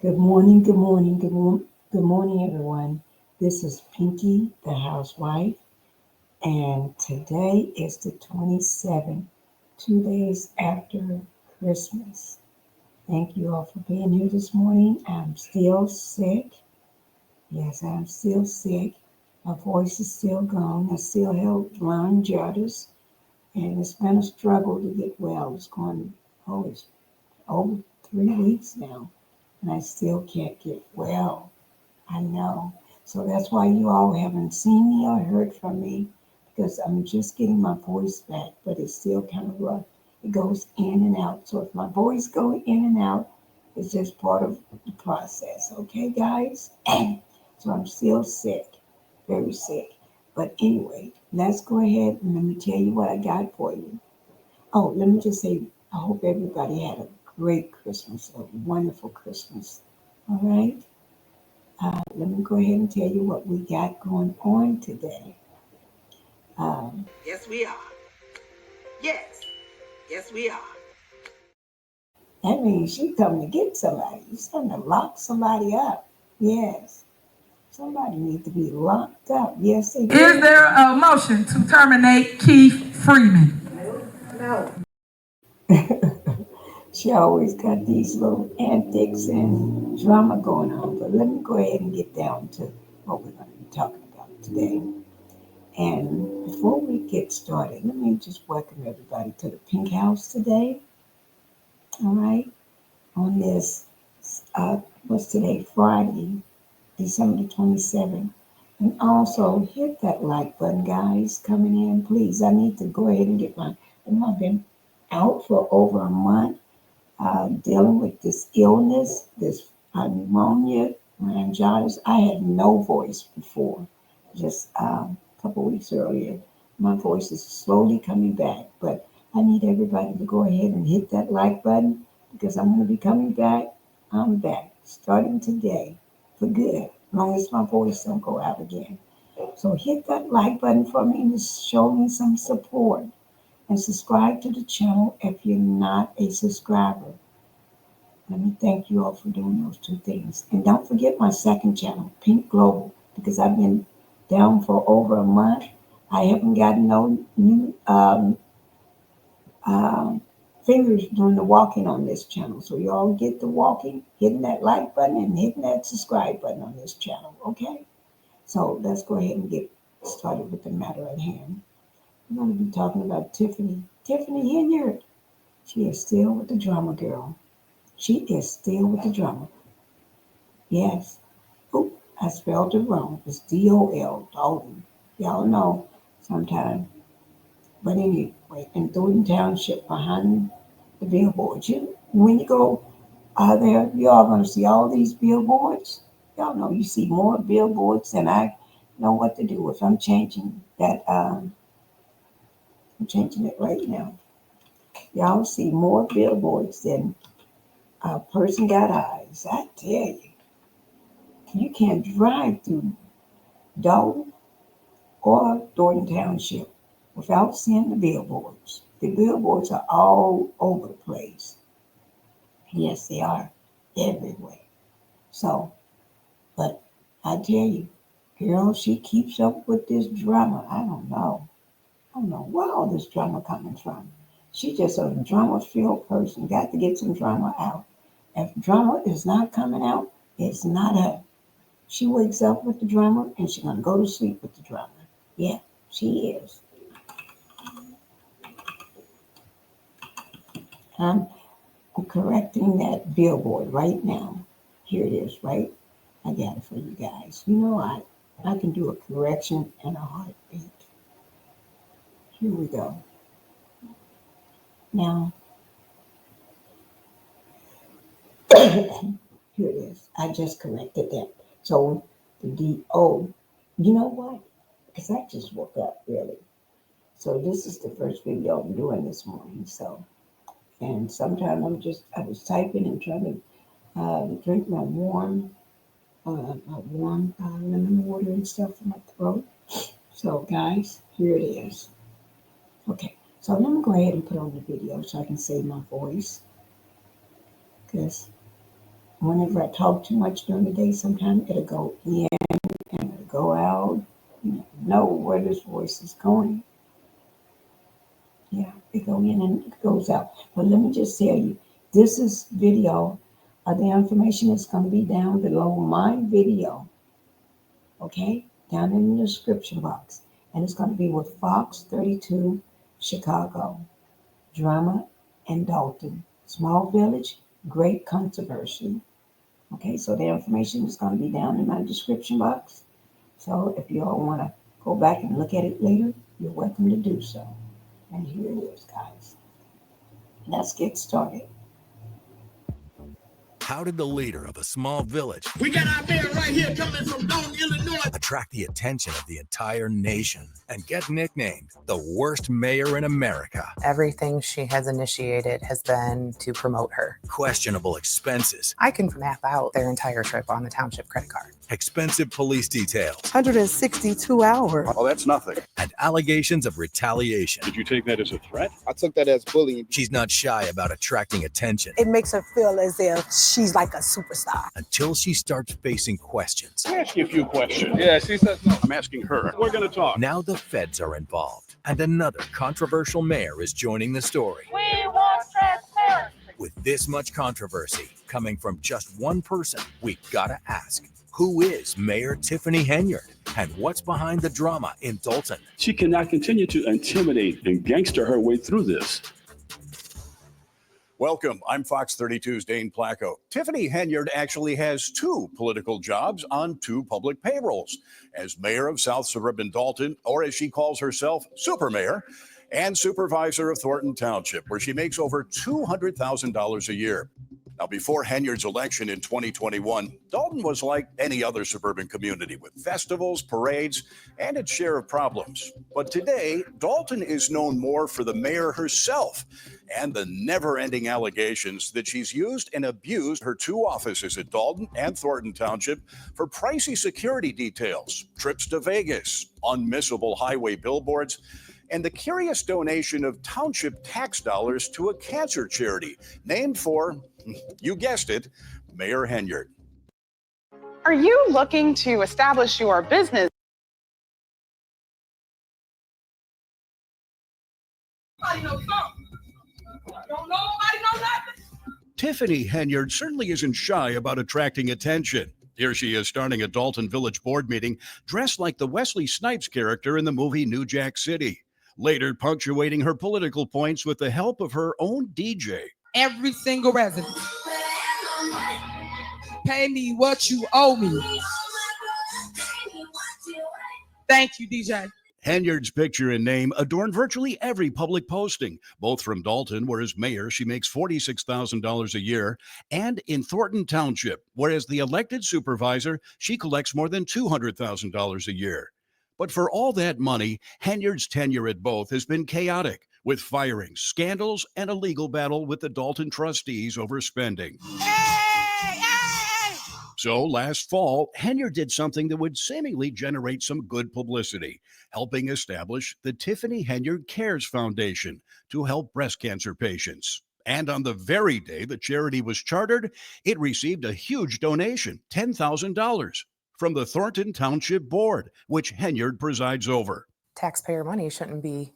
Good morning, good morning, good morning, everyone. This is Pinkie, the housewife, and today is the 27th, 2 days after Christmas. Thank you all for being here this morning. I'm still sick. Yes, I'm still sick. My voice is still gone. I still have laryngitis, and it's been a struggle to get well. It's over 3 weeks now, and I still can't get well. I know. So that's why you all haven't seen me or heard from me because I'm just getting my voice back, but it's still kind of rough. It goes in and out. So if my voice go in and out, it's just part of the process. Okay, guys? So I'm still sick, very sick. But anyway, let's go ahead and let me tell you what I got for you. Oh, let me just say, I hope everybody had a great Christmas, a wonderful Christmas. All right? Let me go ahead and tell you what we got going on today. Um, Yes, we are. Yes. Yes, we are. that means she coming to get somebody. She's coming to lock somebody up. Yes, somebody needs to be locked up. Yes, they do. Is there a motion to terminate Keith Freeman? No. She always got these little antics and drama going on. But let me go ahead and get down to what we're going to be talking about today. And before we get started, let me just welcome everybody to the Pink House today. All right, on this what's today, Friday, December 27th. And also hit that like button, guys, coming in. Please, I need to go ahead and get my, I've been out for over a month dealing with this illness, this pneumonia, laryngitis. I had no voice before, just a couple weeks earlier. My voice is slowly coming back, but I need everybody to go ahead and hit that like button because I'm going to be coming back. I'm back starting today for good, as long as my voice don't go out again. So hit that like button for me and show me some support. And subscribe to the channel if you're not a subscriber. Let me thank you all for doing those two things. And don't forget my second channel, Pink Global, because I've been down for over a month. I haven't gotten no new um, fingers doing the walking on this channel. So you all get the walking, hitting that like button and hitting that subscribe button on this channel, okay? So let's go ahead and get started with the matter at hand. We're going to be talking about Tiffany Henyard. She is still with the drama girl. She is still with the drama. Yes. Oop, I spelled it wrong. It's Dolton. Y'all know sometime. But anyway, in Thornton Township, behind the billboards, when you go there, you all going to see all these billboards. Y'all know you see more billboards than I know what to do with. I'm changing that. I'm changing it right now. Y'all see more billboards than a person got eyes. I tell you, you can't drive through Dolton or Thornton Township without seeing the billboards. The billboards are all over the place. Yes, they are everywhere. So, but I tell you, girl, she keeps up with this drama. I don't know. I don't know where all this drama coming from. She just a drama-filled person. Got to get some drama out. If drama is not coming out, it's not her. She wakes up with the drama and she's gonna go to sleep with the drama. Yeah, she is. I'm correcting that billboard right now. Here it is, right? I got it for you guys. I can do a correction in a heartbeat. Here we go. Now, here it is. I just corrected that. So the D-O, you know what? Because I just woke up, really. So this is the first video I'm doing this morning. So, and sometimes I was typing and trying to drink my warm lemon water and stuff for my throat. So, guys, here it is. Okay, so let me go ahead and put on the video so I can save my voice. Because Whenever I talk too much during the day, sometimes it'll go in and it'll go out. You never know where this voice is going. Yeah, it goes in and it goes out. But let me just tell you, this is video. The information is going to be down below my video. Okay, down in the description box, and it's going to be with Fox 32 Chicago, Drama and Dolton, small village, great controversy. Okay, so the information is going to be down in my description box. So if you all want to go back and look at it later, you're welcome to do so. And here it is, guys. Let's get started. How did the leader of a small village, we got our mayor right here coming from Dolton, Illinois, attract the attention of the entire nation and get nicknamed the worst mayor in America? Everything she has initiated has been to promote her. Questionable expenses, I can map out their entire trip on the township credit card. expensive police details, 162 hours. Oh, that's nothing. and allegations of retaliation. Did you take that as a threat? I took that as bullying. She's not shy about attracting attention It makes her feel as if she's like a superstar. until she starts facing questions. Let me ask you a few questions. Yeah, she says no. I'm asking her. We're going to talk. Now the feds are involved, and another controversial mayor is joining the story. We want transparency. With this much controversy coming from just one person, we gotta ask, who is Mayor Tiffany Henyard, and what's behind the drama in Dolton? She cannot continue to intimidate and gangster her way through this. Welcome. I'm Fox 32's Dane Placco. Tiffany Henyard actually has two political jobs on two public payrolls as mayor of South Suburban Dolton, or as she calls herself, Super Mayor, and supervisor of Thornton Township, where she makes over $200,000 a year. Now, before Henyard's election in 2021, Dolton was like any other suburban community with festivals, parades, and its share of problems. But today, Dolton is known more for the mayor herself and the never-ending allegations that she's used and abused her two offices at Dolton and Thornton Township for pricey security details, trips to Vegas, unmissable highway billboards, and the curious donation of township tax dollars to a cancer charity named for, you guessed it, Mayor Henyard. Are you looking to establish your business? Nobody knows something. Don't nobody know nothing. Tiffany Henyard certainly isn't shy about attracting attention. Here she is starting a Dolton Village board meeting dressed like the Wesley Snipes character in the movie New Jack City, later punctuating her political points with the help of her own DJ. Every single resident. Pay me what you owe me. Thank you, DJ. Henyard's picture and name adorn virtually every public posting, both from Dolton, where as mayor she makes $46,000 a year, and in Thornton Township, where as the elected supervisor she collects more than $200,000 a year. But for all that money, Henyard's tenure at both has been chaotic, with firings, scandals, and a legal battle with the Dolton trustees over spending. So last fall, Henyard did something that would seemingly generate some good publicity, helping establish the Tiffany Henyard Cares Foundation to help breast cancer patients. And on the very day the charity was chartered, it received a huge donation, $10,000, from the Thornton Township Board, which Henyard presides over. Taxpayer money shouldn't be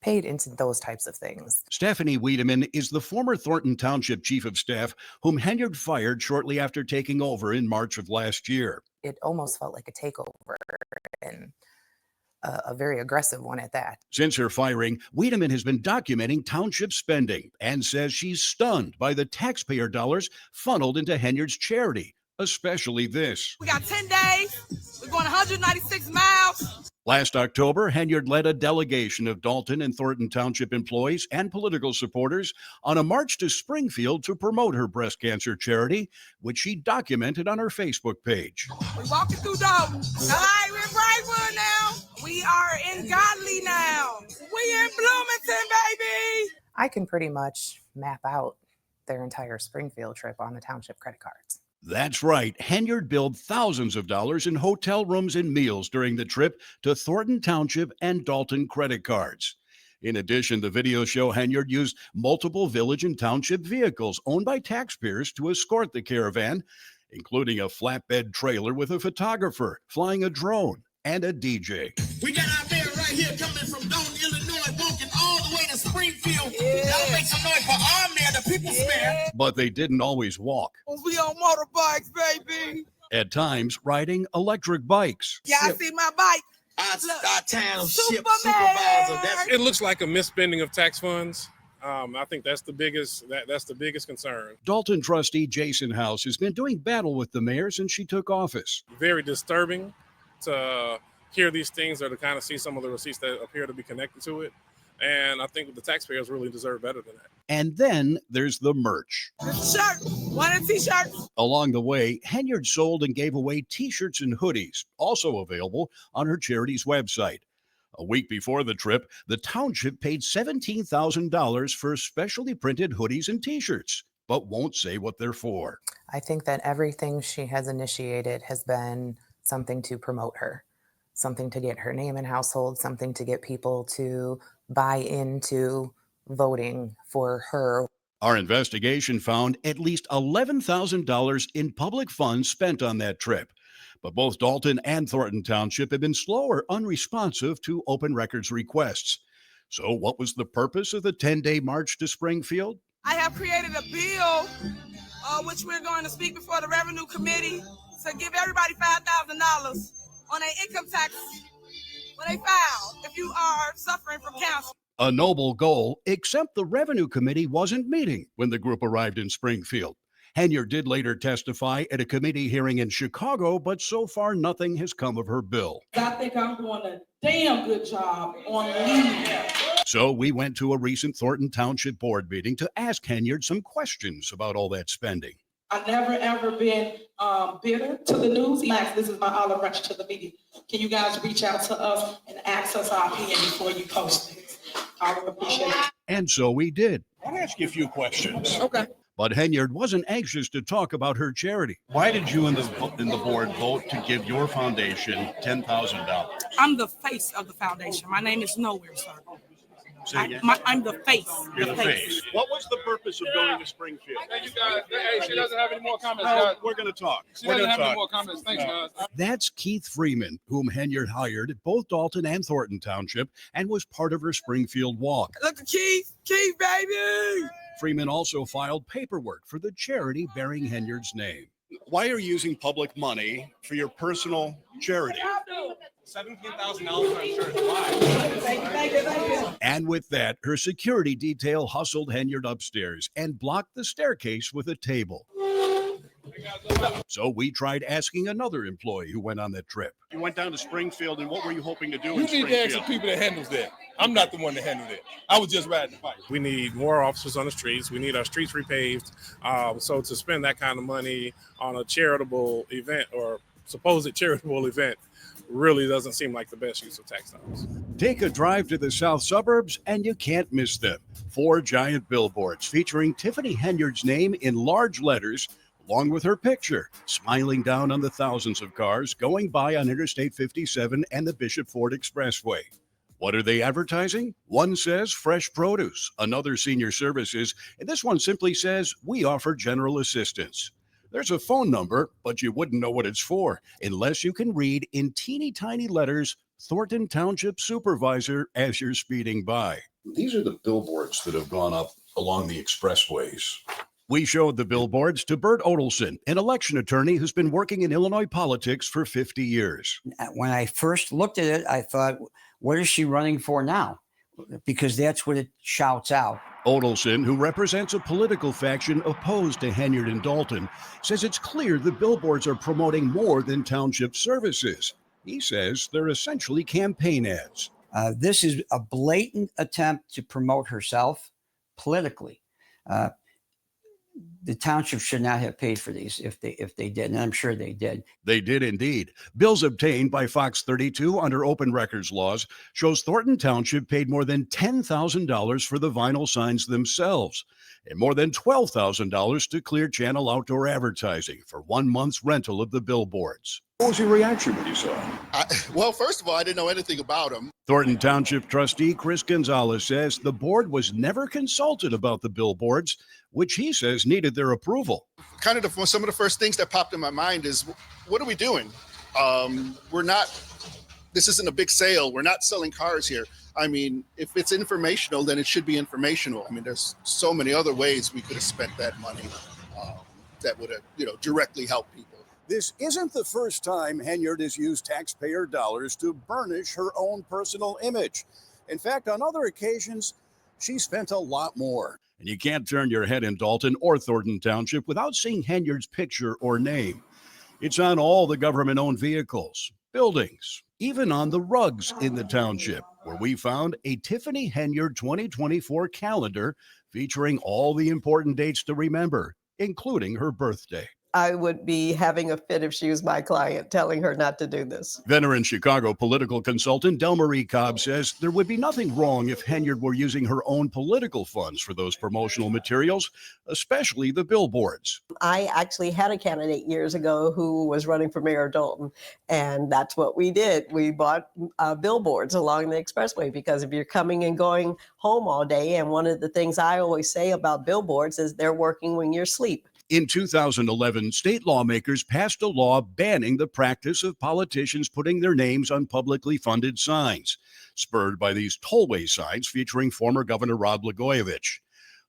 paid into those types of things. Stephanie Wiedemann is the former Thornton Township Chief of Staff, whom Henyard fired shortly after taking over in March of last year. It almost felt like a takeover, and a very aggressive one at that. Since her firing, Wiedemann has been documenting township spending and says she's stunned by the taxpayer dollars funneled into Henyard's charity, especially this. We got 10 days. We're going 196 miles. Last October, Henyard led a delegation of Dolton and Thornton Township employees and political supporters on a march to Springfield to promote her breast cancer charity, which she documented on her Facebook page. We're walking through Dolton. All right, we're in Brightwood now. We are in Godly now. We in Bloomington, baby. I can pretty much map out their entire Springfield trip on the township credit cards. That's right. Henyard billed thousands of dollars in hotel rooms and meals during the trip to Thornton Township and Dolton credit cards. In addition, the videos show Henyard used multiple village and township vehicles owned by taxpayers to escort the caravan, including a flatbed trailer with a photographer, flying a drone, and a DJ. We got our mayor right here coming from Dolton, Illinois, walking all the way to Springfield. Y'all make some noise for our mayor, the people's mayor. But they didn't always walk. We on motorbikes, baby. At times, riding electric bikes. Y'all see my bike? Our township supervisor. It looks like a misspending of tax funds. I think that's the biggest concern. Dolton trustee Jason House has been doing battle with the mayor since she took office. Very disturbing to hear these things or to kind of see some of the receipts that appear to be connected to it. And I think the taxpayers really deserve better than that. And then there's the merch. Shirt, one of t-shirts. Along the way, Henyard sold and gave away t-shirts and hoodies, also available on her charity's website. A week before the trip, the township paid $17,000 for specially printed hoodies and t-shirts, but won't say what they're for. I think that everything she has initiated has been something to promote her, something to get her name in household, something to get people to buy into voting for her. Our investigation found at least $11,000 in public funds spent on that trip. But both Dolton and Thornton Township have been slow or unresponsive to open records requests. So what was the purpose of the 10-day march to Springfield? I have created a bill, which we're going to speak before the Revenue Committee, to give everybody $5,000 on their income tax when they file, if you are suffering from cancer. A noble goal, except the Revenue Committee wasn't meeting when the group arrived in Springfield. Henyard did later testify at a committee hearing in Chicago, but so far nothing has come of her bill. I think I'm doing a damn good job on leave. So we went to a recent Thornton Township board meeting to ask Henyard some questions about all that spending. I've never, ever been bitter to the news. Max, this is my olive branch to the media. Can you guys reach out to us and ask us our opinion before you post this? I would appreciate it. And so we did. I'll ask you a few questions. Okay. But Henyard wasn't anxious to talk about her charity. Why did you and the board vote to give your foundation $10,000? I'm the face of the foundation. My name is nowhere, sir. I'm the face. You're the face. What was the purpose of going to Springfield? Thank you, guys. Hey, she doesn't have any more comments, No, guys. we're going to talk. She doesn't have any more comments. Thanks, guys. That's Keith Freeman, whom Henyard hired at both Dolton and Thornton Township and was part of her Springfield walk. Look at Keith, baby. Freeman also filed paperwork for the charity bearing Henyard's name. Why are you using public money for your personal charity? $17,000 for insurance. Why? Thank you. And with that, her security detail hustled Henyard upstairs and blocked the staircase with a table. So we tried asking another employee who went on that trip. You went down to Springfield, and what were you hoping to do You in need Springfield? to ask the people that handles that. I'm not the one that handled it. I was just riding the bike. We need more officers on the streets. We need our streets repaved. So to spend that kind of money on a charitable event or supposed charitable event really doesn't seem like the best use of tax dollars. Take a drive to the south suburbs and you can't miss them. 4 giant billboards featuring Tiffany Henyard's name in large letters, along with her picture, smiling down on the thousands of cars going by on Interstate 57 and the Bishop Ford Expressway. What are they advertising? One says fresh produce, another senior services, and this one simply says we offer general assistance. There's a phone number, but you wouldn't know what it's for unless you can read in teeny tiny letters, Thornton Township Supervisor, as you're speeding by. These are the billboards that have gone up along the expressways. We showed the billboards to Bert Odelson, an election attorney who's been working in Illinois politics for 50 years. When I first looked at it, I thought, what is she running for now? Because that's what it shouts out. Odelson, who represents a political faction opposed to Henyard and Dolton, says it's clear the billboards are promoting more than township services. He says they're essentially campaign ads. This is a blatant attempt to promote herself politically. The township should not have paid for these if they did, and I'm sure they did. They did indeed. Bills obtained by Fox 32 under open records laws shows Thornton Township paid more than $10,000 for the vinyl signs themselves. and more than $12,000 to Clear Channel Outdoor Advertising for 1 month's rental of the billboards. What was your reaction when you saw it? Well, first of all, I didn't know anything about him. Thornton Township trustee Chris Gonzalez says the board was never consulted about the billboards, which he says needed their approval. Kind of some of the first things that popped in my mind is, what are we doing? This isn't a big sale. We're not selling cars here. I mean, if it's informational, then it should be informational. I mean, there's so many other ways we could have spent that money that would have, directly helped people. This isn't the first time Henyard has used taxpayer dollars to burnish her own personal image. In fact, on other occasions, she spent a lot more. And you can't turn your head in Dolton or Thornton Township without seeing Henyard's picture or name. It's on all the government-owned vehicles, buildings, even on the rugs in the township, where we found a Tiffany Henyard 2024 calendar featuring all the important dates to remember, including her birthday. I would be having a fit if she was my client, telling her not to do this. Veteran Chicago political consultant Delmarie Cobb says there would be nothing wrong if Henyard were using her own political funds for those promotional materials, especially the billboards. I actually had a candidate years ago who was running for mayor of Dolton, and that's what we did. We bought billboards along the expressway, because if you're coming and going home all day, and one of the things I always say about billboards is they're working when you're asleep. In 2011, state lawmakers passed a law banning the practice of politicians putting their names on publicly funded signs, spurred by these tollway signs featuring former Governor Rod Blagojevich.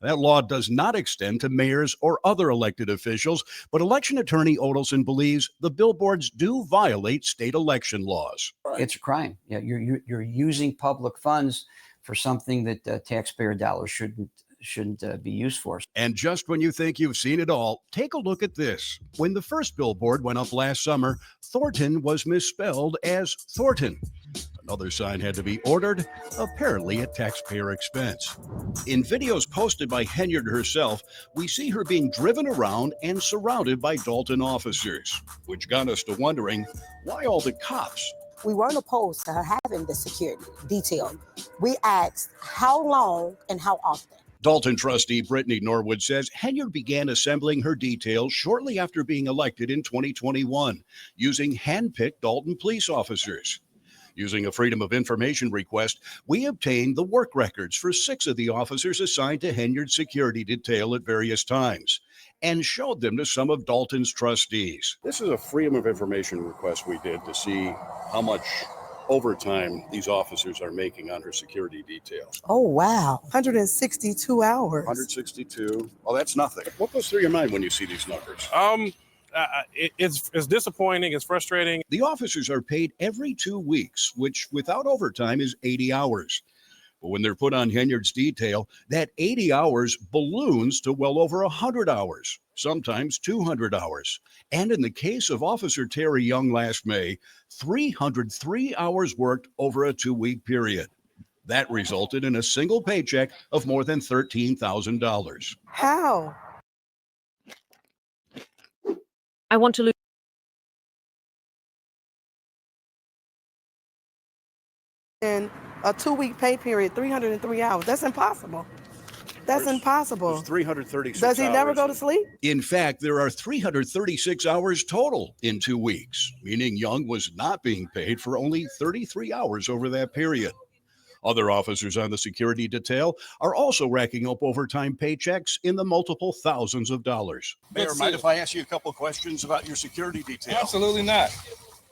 That law does not extend to mayors or other elected officials, but election attorney Odelson believes the billboards do violate state election laws. It's a crime. Yeah, you're using public funds for something that taxpayer dollars shouldn't be used for. And just when you think you've seen it all, take a look at this. When the first billboard went up last summer, Thornton was misspelled as Thornton. Another sign had to be ordered, apparently at taxpayer expense. In videos posted by Henyard herself, we see her being driven around and surrounded by Dolton officers, which got us to wondering, why all the cops? We weren't opposed to her having the security detail. We asked how long and how often. Dolton trustee Brittany Norwood says Henyard began assembling her details shortly after being elected in 2021, using hand-picked Dolton police officers. Using a Freedom of Information request, we obtained the work records for 6 of the officers assigned to Henyard's security detail at various times, and showed them to some of Dolton's trustees. This is a Freedom of Information request we did to see how much overtime these officers are making on her security detail. Oh, wow. 162 hours. 162. Oh, that's nothing. What goes through your mind when you see these numbers? It's disappointing. It's frustrating. The officers are paid every 2 weeks, which without overtime is 80 hours. But when they're put on Henyard's detail, that 80 hours balloons to well over 100 hours, sometimes 200 hours. And in the case of Officer Terry Young last May, 303 hours worked over a 2-week period. That resulted in a single paycheck of more than $13,000. How? I want to lose. In a 2-week pay period, 303 hours. That's impossible. That's impossible. There's 336 Does he never hours. go to sleep? In fact, there are 336 hours total in 2 weeks, meaning Young was not being paid for only 33 hours over that period. Other officers on the security detail are also racking up overtime paychecks in the multiple thousands of dollars. Mayor, mind if I ask you a couple of questions about your security detail? Absolutely not.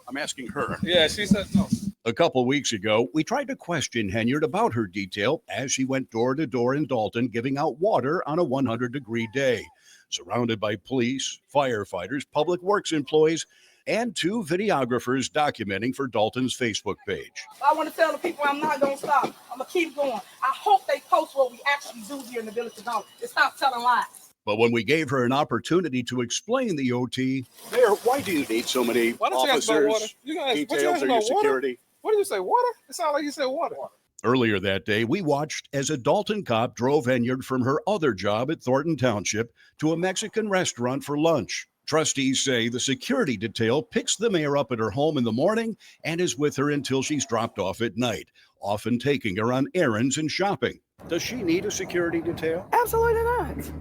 I'm asking her. Yeah, she said no. A couple weeks ago, we tried to question Henyard about her detail as she went door to door in Dolton giving out water on a 100-degree day, surrounded by police, firefighters, public works employees, and 2 videographers documenting for Dolton's Facebook page. I want to tell the people I'm not going to stop. I'm going to keep going. I hope they post what we actually do here in the village of Dolton and stop telling lies. But when we gave her an opportunity to explain the OT, Mayor, why do you need so many officers, details, or your security? What did you say, water? It sounded like you said water. earlier that day, we watched as a Dolton cop drove Henyard from her other job at Thornton Township to a Mexican restaurant for lunch. Trustees say the security detail picks the mayor up at her home in the morning and is with her until she's dropped off at night, often taking her on errands and shopping. Does she need a security detail? Absolutely not.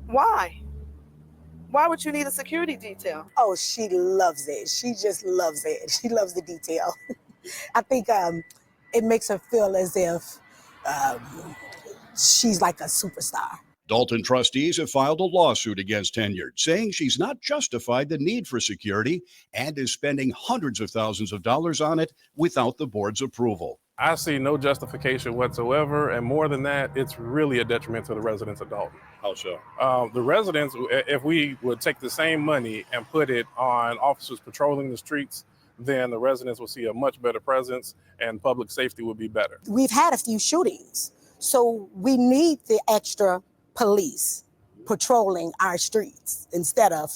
Why? Why would you need a security detail? Oh, she loves it. She just loves it. She loves the detail. I think it makes her feel as if she's like a superstar. Dolton trustees have filed a lawsuit against Henyard, saying she's not justified the need for security and is spending hundreds of thousands of dollars on it without the board's approval. I see no justification whatsoever, and more than that, it's really a detriment to the residents of Dolton. How so? The residents, if we would take the same money and put it on officers patrolling the streets, then the residents will see a much better presence and public safety will be better. We've had a few shootings, so we need the extra police patrolling our streets instead of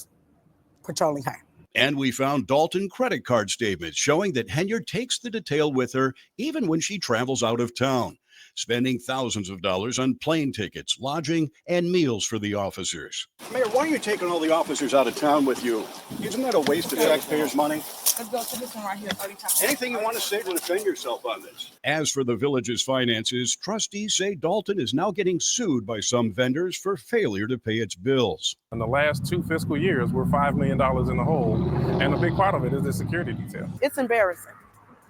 patrolling her. And we found Dolton credit card statements showing that Henyard takes the detail with her even when she travels out of town, spending thousands of dollars on plane tickets, lodging, and meals for the officers. Mayor, why are you taking all the officers out of town with you? Isn't that a waste of taxpayers' money? Let's go to this one right here, 30 times. Anything you want to say to defend yourself on this? As for the village's finances, trustees say Dolton is now getting sued by some vendors for failure to pay its bills. In the last 2 fiscal years, we're $5 million in the hole, and a big part of it is the security detail. It's embarrassing.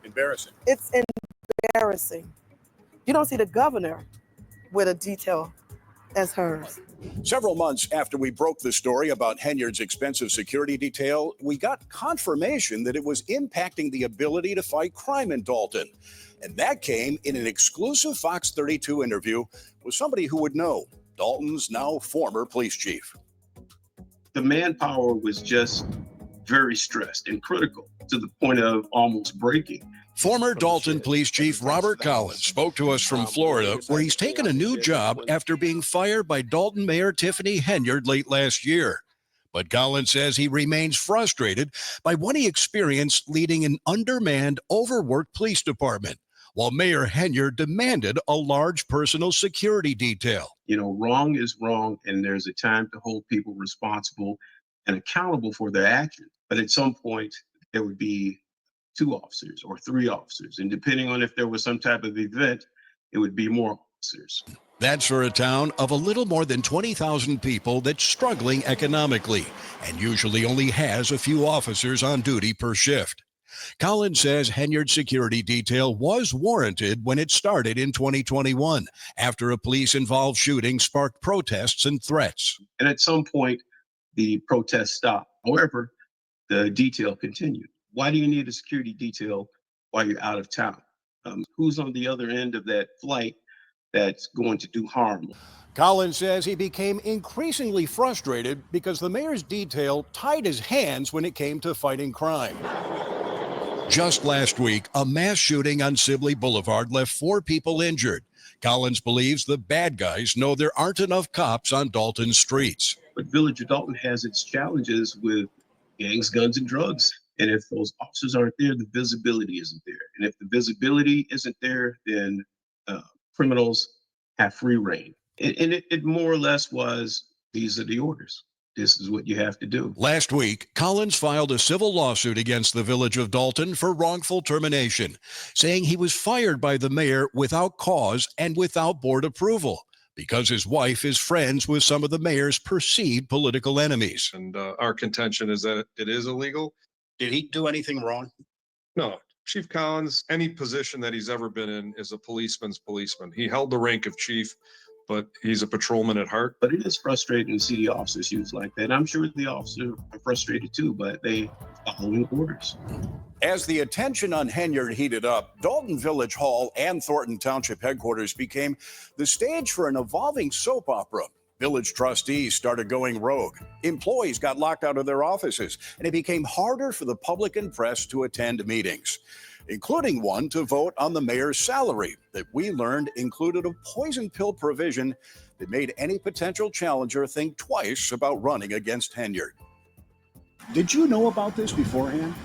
Embarrassing. It's embarrassing. You don't see the governor with a detail as hers. Several months after we broke the story about Henyard's expensive security detail, we got confirmation that it was impacting the ability to fight crime in Dolton. And that came in an exclusive Fox 32 interview with somebody who would know, Dolton's now former police chief. The manpower was just very stressed and critical to the point of almost breaking. Former Dolton Police Chief Robert Collins spoke to us from Florida, where he's taken a new job after being fired by Dolton Mayor Tiffany Henyard late last year. But Collins says he remains frustrated by what he experienced leading an undermanned, overworked police department, while Mayor Henyard demanded a large personal security detail. You know, wrong is wrong, and there's a time to hold people responsible and accountable for their actions. But at some point, there would be 2 officers or 3 officers. And depending on if there was some type of event, it would be more officers. That's for a town of a little more than 20,000 people that's struggling economically and usually only has a few officers on duty per shift. Collins says Henyard's security detail was warranted when it started in 2021 after a police-involved shooting sparked protests and threats. And at some point, the protests stopped. However, the detail continued. Why do you need a security detail while you're out of town? Who's on the other end of that flight that's going to do harm? Collins says he became increasingly frustrated because the mayor's detail tied his hands when it came to fighting crime. Just last week, a mass shooting on Sibley Boulevard left 4 people injured. Collins believes the bad guys know there aren't enough cops on Dolton's streets. But Village of Dolton has its challenges with gangs, guns, and drugs. And if those officers aren't there, the visibility isn't there. And if the visibility isn't there, then criminals have free reign. And it more or less was, these are the orders. This is what you have to do. Last week, Collins filed a civil lawsuit against the Village of Dolton for wrongful termination, saying he was fired by the mayor without cause and without board approval because his wife is friends with some of the mayor's perceived political enemies. And our contention is that it is illegal. Did he do anything wrong? No. Chief Collins, any position that he's ever been in is a policeman's policeman. He held the rank of chief, but he's a patrolman at heart. But it is frustrating to see the officers used like that. I'm sure the officers are frustrated too, but they are following orders. As the attention on Henyard heated up, Dolton Village Hall and Thornton Township headquarters became the stage for an evolving soap opera. Village trustees started going rogue. Employees got locked out of their offices, and it became harder for the public and press to attend meetings, including one to vote on the mayor's salary that we learned included a poison pill provision that made any potential challenger think twice about running against Henyard. Did you know about this beforehand?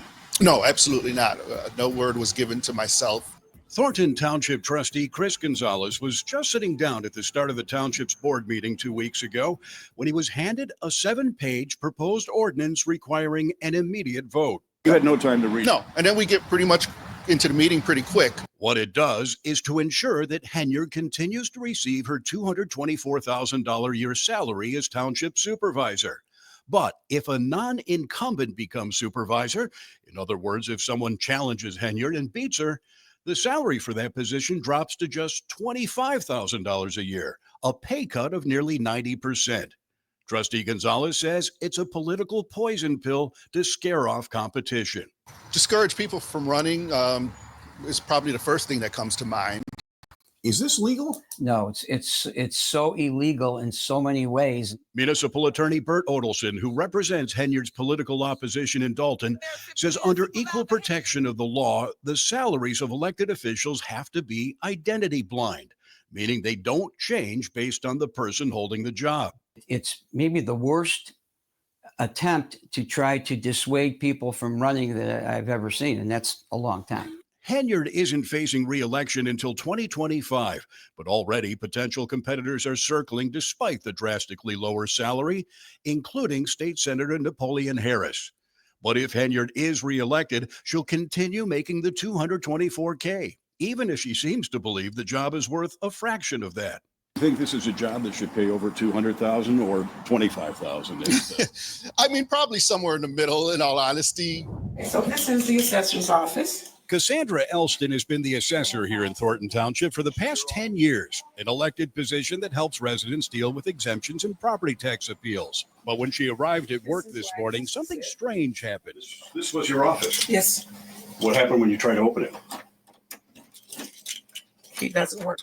No, absolutely not. No word was given to myself. Thornton Township trustee Chris Gonzalez was just sitting down at the start of the township's board meeting 2 weeks ago when he was handed a 7-page proposed ordinance requiring an immediate vote. You had no time to read it. No, and then we get pretty much into the meeting pretty quick. What it does is to ensure that Henyard continues to receive her $224,000 a year salary as township supervisor. But if a non-incumbent becomes supervisor, in other words, if someone challenges Henyard and beats her, the salary for that position drops to just $25,000 a year, a pay cut of nearly 90%. Trustee Gonzalez says it's a political poison pill to scare off competition. Discourage people from running is probably the first thing that comes to mind. Is this legal? No, it's so illegal in so many ways. Municipal Attorney Bert Odelson, who represents Henyard's political opposition in Dolton, says under equal protection of the law, the salaries of elected officials have to be identity blind, meaning they don't change based on the person holding the job. It's maybe the worst attempt to try to dissuade people from running that I've ever seen, and that's a long time. Henyard isn't facing re-election until 2025, but already potential competitors are circling despite the drastically lower salary, including State Senator Napoleon Harris. But if Henyard is re-elected, she'll continue making the $224K, even if she seems to believe the job is worth a fraction of that. I think this is a job that should pay over $200,000 or $25,000. I mean, probably somewhere in the middle, in all honesty. So this is the assessor's office. Cassandra Elston has been the assessor here in Thornton Township for the past 10 years, an elected position that helps residents deal with exemptions and property tax appeals. But when she arrived at work this morning, something strange happened. This was your office. Yes, What happened when you tried to open it? it doesn't work.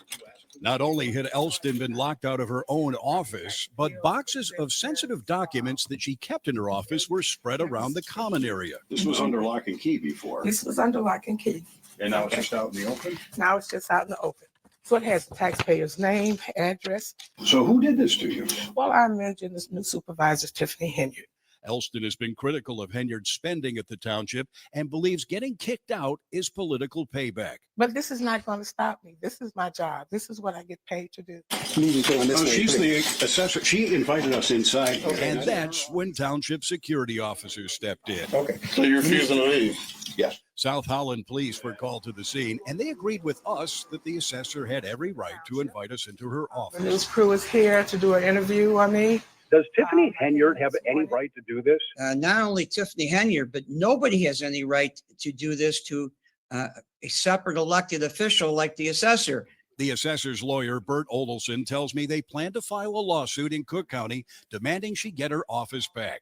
Not only had Elston been locked out of her own office, but boxes of sensitive documents that she kept in her office were spread around the common area. This was under lock and key before. This was under lock and key. And now it's just out in the open? Now it's just out in the open. So it has the taxpayer's name, address. So who did this to you? Well, I mentioned this new supervisor, Tiffany Henyard. Elston has been critical of Henyard's spending at the township and believes getting kicked out is political payback. But this is not going to stop me. This is my job. This is what I get paid to do. She's the assessor. She invited us inside. And that's when township security officers stepped in. Okay. So you're refusing to leave? Yes. South Holland police were called to the scene, and they agreed with us that the assessor had every right to invite us into her office. The news crew is here to do an interview on me. Does Tiffany Henyard have any right to do this? Not only Tiffany Henyard, but nobody has any right to do this to a separate elected official like the assessor. The assessor's lawyer, Bert Odelson, tells me they plan to file a lawsuit in Cook County demanding she get her office back.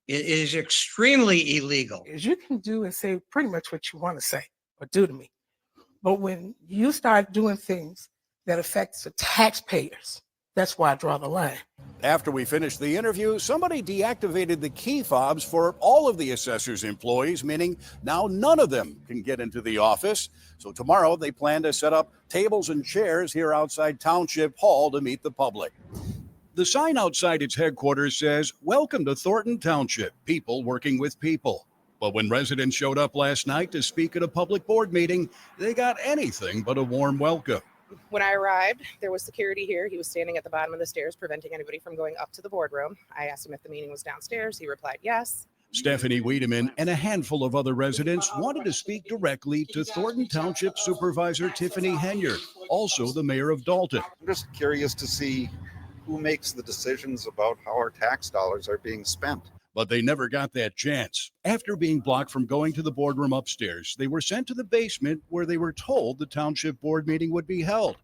It is extremely illegal. You can do and say pretty much what you want to say or do to me. But when you start doing things that affects the taxpayers, that's why I draw the line. After we finished the interview, somebody deactivated the key fobs for all of the assessor's employees, meaning now none of them can get into the office. So tomorrow they plan to set up tables and chairs here outside Township Hall to meet the public. The sign outside its headquarters says, "Welcome to Thornton Township, people working with people." But when residents showed up last night to speak at a public board meeting, they got anything but a warm welcome. When I arrived, there was security here. He was standing at the bottom of the stairs, preventing anybody from going up to the boardroom. I asked him if the meeting was downstairs. He replied, yes. Stephanie Wiedemann and a handful of other residents wanted to speak directly to Thornton Township Supervisor Tiffany Henyard, also the mayor of Dolton. I'm just curious to see who makes the decisions about how our tax dollars are being spent. But they never got that chance. After being blocked from going to the boardroom upstairs, they were sent to the basement where they were told the township board meeting would be held.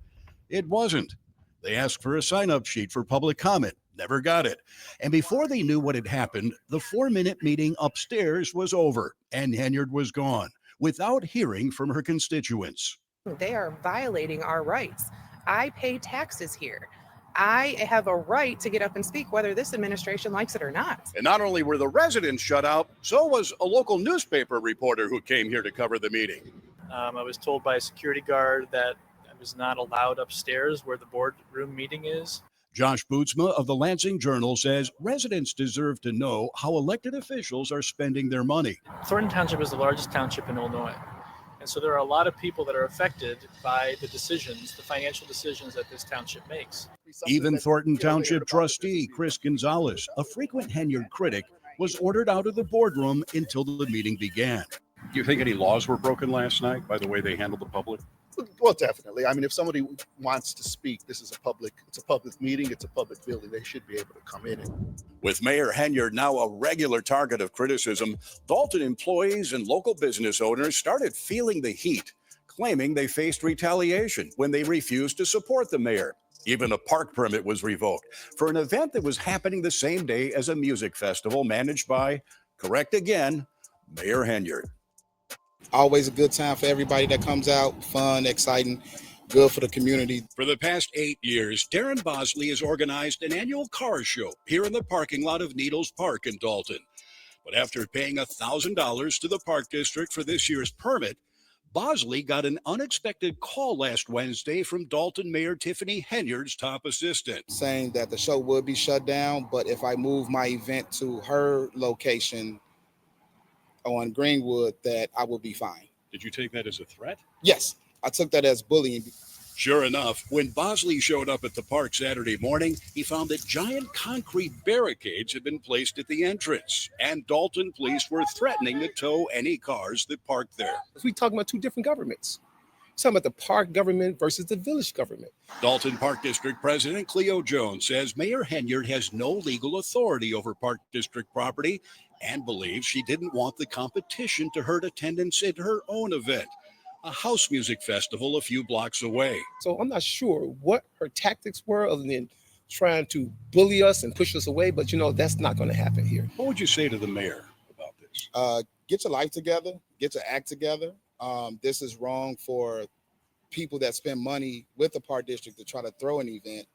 It wasn't. They asked for a sign-up sheet for public comment, never got it. And before they knew what had happened, the 4-minute meeting upstairs was over and Henyard was gone without hearing from her constituents. They are violating our rights. I pay taxes here. I have a right to get up and speak whether this administration likes it or not. And not only were the residents shut out, so was a local newspaper reporter who came here to cover the meeting. I was told by a security guard that I was not allowed upstairs where the boardroom meeting is. Josh Bootsma of the Lansing Journal says residents deserve to know how elected officials are spending their money. Thornton Township is the largest township in Illinois. And so there are a lot of people that are affected by the decisions, the financial decisions that this township makes. Even Thornton Township trustee Chris Gonzalez, a frequent Henyard critic, was ordered out of the boardroom until the meeting began. Do you think any laws were broken last night by the way they handled the public? Well, definitely. I mean, if somebody wants to speak, it's a public meeting, it's a public building. They should be able to come in. With Mayor Henyard now a regular target of criticism, Dolton employees and local business owners started feeling the heat, claiming they faced retaliation when they refused to support the mayor. Even a park permit was revoked for an event that was happening the same day as a music festival managed by, correct again, Mayor Henyard. Always a good time for everybody that comes out, fun, exciting, good for the community. For the past 8 years, Darren Bosley has organized an annual car show here in the parking lot of Needles Park in Dolton. But after paying $1,000 to the Park District for this year's permit, Bosley got an unexpected call last Wednesday from Dolton Mayor Tiffany Henyard's top assistant, saying that the show would be shut down, but if I move my event to her location on Greenwood, that I will be fine. Did you take that as a threat? Yes, I took that as bullying. Sure enough, when Bosley showed up at the park Saturday morning, he found that giant concrete barricades had been placed at the entrance, and Dolton police were threatening to tow any cars that parked there. We're talking about two different governments. We're talking about the park government versus the village government. Dolton Park District President Cleo Jones says Mayor Henyard has no legal authority over Park District property and believes she didn't want the competition to hurt attendance at her own event, a house music festival a few blocks away. So I'm not sure what her tactics were other than trying to bully us and push us away, but that's not going to happen here. What would you say to the mayor about this? Get your life together, get your act together. This is wrong for people that spend money with the Park District to try to throw an event,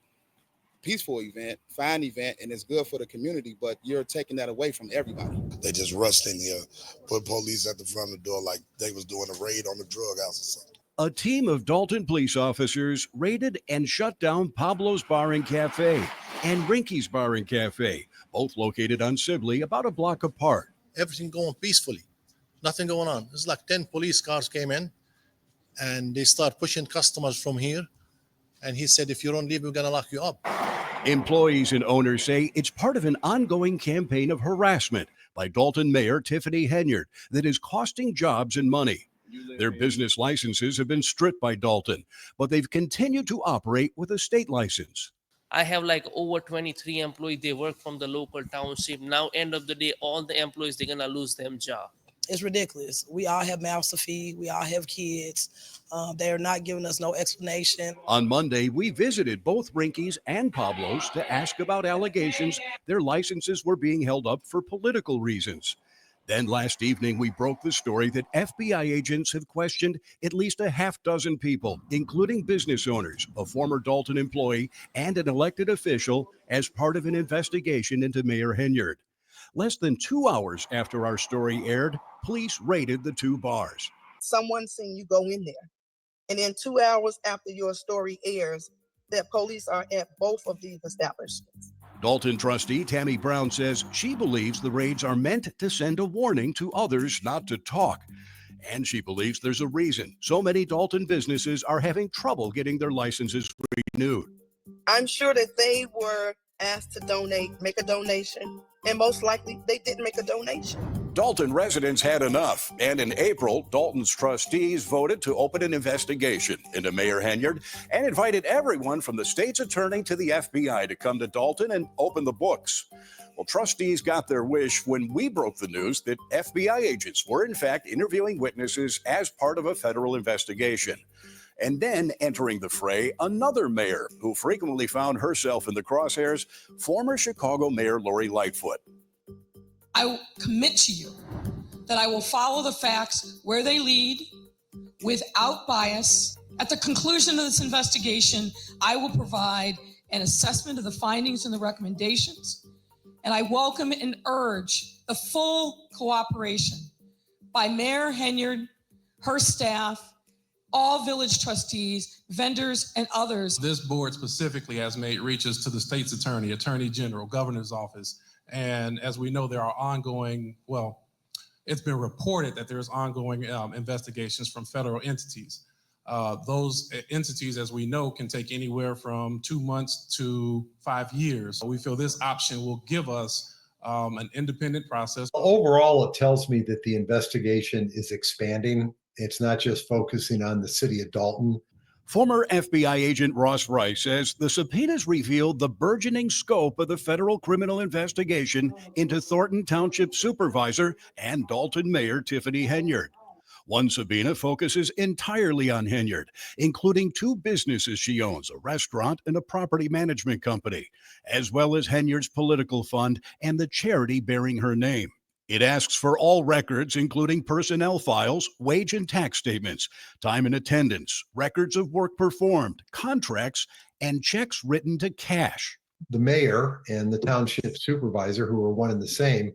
peaceful event, fine event, and it's good for the community, but you're taking that away from everybody. They just rushed in here, put police at the front of the door like they was doing a raid on the drug house or something. A team of Dolton police officers raided and shut down Pablo's Bar and Cafe and Rinky's Bar and Cafe, both located on Sibley, about a block apart. Everything going peacefully, nothing going on. It's like 10 police cars came in and they start pushing customers from here. And he said, if you don't leave, we're going to lock you up. Employees and owners say it's part of an ongoing campaign of harassment by Dolton Mayor Tiffany Henyard that is costing jobs and money. Their business licenses have been stripped by Dolton, but they've continued to operate with a state license. I have like over 23 employees. They work from the local township. Now, end of the day, all the employees, they're going to lose their job. It's ridiculous. We all have mouths to feed. We all have kids. They're not giving us no explanation. On Monday, we visited both Rinky's and Pablo's to ask about allegations their licenses were being held up for political reasons. Then last evening, we broke the story that FBI agents have questioned at least a half dozen people, including business owners, a former Dolton employee, and an elected official as part of an investigation into Mayor Henyard. Less than 2 hours after our story aired, police raided the two bars. Someone seen you go in there. And then 2 hours after your story airs, that police are at both of these establishments. Dolton trustee Tammy Brown says she believes the raids are meant to send a warning to others not to talk. And she believes there's a reason so many Dolton businesses are having trouble getting their licenses renewed. I'm sure that they were asked to make a donation, and most likely they didn't make a donation. Dolton residents had enough, and in April, Dolton's trustees voted to open an investigation into Mayor Henyard and invited everyone from the state's attorney to the FBI to come to Dolton and open the books. Well, trustees got their wish when we broke the news that FBI agents were in fact interviewing witnesses as part of a federal investigation. And then entering the fray, another mayor who frequently found herself in the crosshairs, former Chicago Mayor Lori Lightfoot. I commit to you that I will follow the facts where they lead without bias. At the conclusion of this investigation, I will provide an assessment of the findings and the recommendations, and I welcome and urge the full cooperation by Mayor Henyard, her staff, all village trustees, vendors, and others. This board specifically has made reaches to the state's attorney, attorney general, governor's office. And as we know, there are ongoing, it's been reported that there's ongoing investigations from federal entities. Those entities, as we know, can take anywhere from 2 months to 5 years. We feel this option will give us an independent process. Overall, it tells me that the investigation is expanding. It's not just focusing on the city of Dolton. Former FBI agent Ross Rice says the subpoenas revealed the burgeoning scope of the federal criminal investigation into Thornton Township Supervisor and Dolton Mayor Tiffany Henyard. One subpoena focuses entirely on Henyard, including 2 businesses she owns, a restaurant and a property management company, as well as Henyard's political fund and the charity bearing her name. It asks for all records, including personnel files, wage and tax statements, time and attendance, records of work performed, contracts, and checks written to cash. The mayor and the township supervisor, who are one and the same,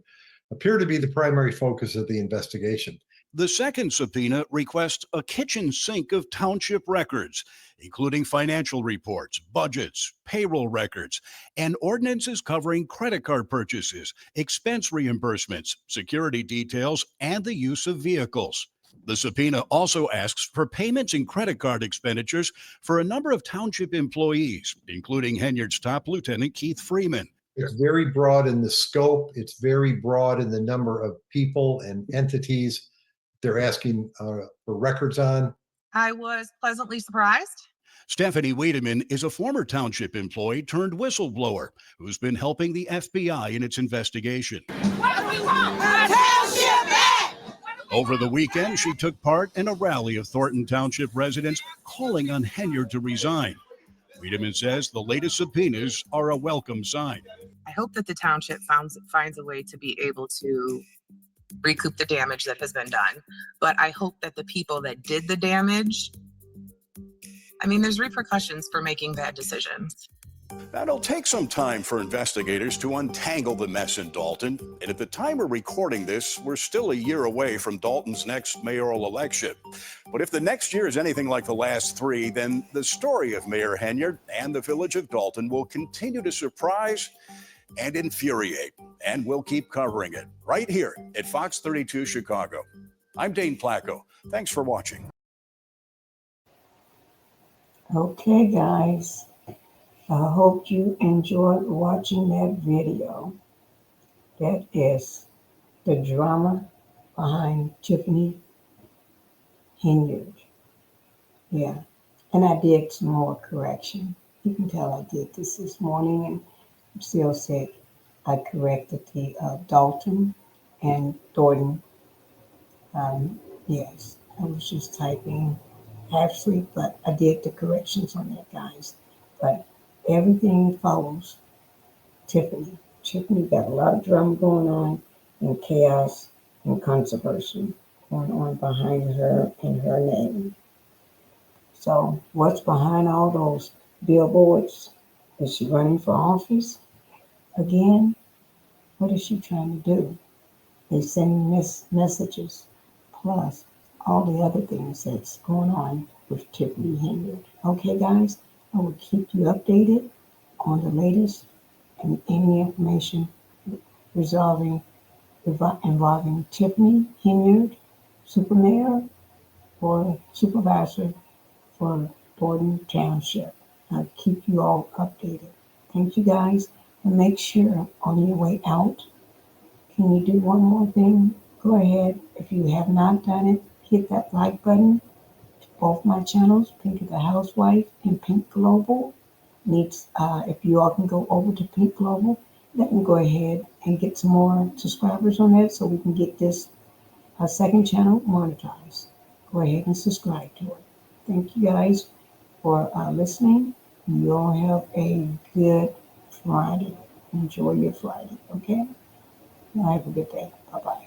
appear to be the primary focus of the investigation. The second subpoena requests a kitchen sink of township records, including financial reports, budgets, payroll records, and ordinances covering credit card purchases, expense reimbursements, security details, and the use of vehicles. The subpoena also asks for payments and credit card expenditures for a number of township employees, including Henyard's top lieutenant, Keith Freeman. It's very broad in the scope. It's very broad in the number of people and entities they're asking for records on. I was pleasantly surprised. Stephanie Wiedemann is a former township employee turned whistleblower who's been helping the FBI in its investigation. What do we want? Our township back! Over the weekend, she took part in a rally of Thornton Township residents calling on Henyard to resign. Wiedemann says the latest subpoenas are a welcome sign. I hope that the township finds a way to be able to recoup the damage that has been done. But I hope that the people that did the damage, there's repercussions for making bad decisions. That'll take some time for investigators to untangle the mess in Dolton. And at the time we're recording this, we're still a year away from Dolton's next mayoral election. But if the next year is anything like the last 3, then the story of Mayor Henyard and the village of Dolton will continue to surprise and infuriate. And we'll keep covering it right here at Fox 32 Chicago. I'm Dane Placco. Thanks for watching. Okay, guys. I hope you enjoyed watching that video. That is the drama behind Tiffany Henyard. Yeah, and I did some more correction. You can tell I did this morning, and I'm still sick. I corrected the Dolton and Thornton. Yes, I was just typing half sleep, but I did the corrections on that, guys. But everything follows Tiffany. Tiffany got a lot of drama going on and chaos and controversy going on behind her and her name. So what's behind all those billboards? Is she running for office again? What is she trying to do? They send messages, plus all the other things that's going on with Tiffany Henyard. Okay, guys, I will keep you updated on the latest and any information involving Tiffany Henyard, Supermayor or Supervisor for Thornton Township. I'll keep you all updated. Thank you, guys. And make sure on your way out, can you do one more thing? Go ahead. If you have not done it, hit that like button to both my channels, Pinkie the Housewife and Pink Global. If you all can go over to Pink Global, let me go ahead and get some more subscribers on that so we can get this second channel monetized. Go ahead and subscribe to it. Thank you guys for listening. You all have a good Friday. Enjoy your Friday, okay? Have a good day. Bye-bye.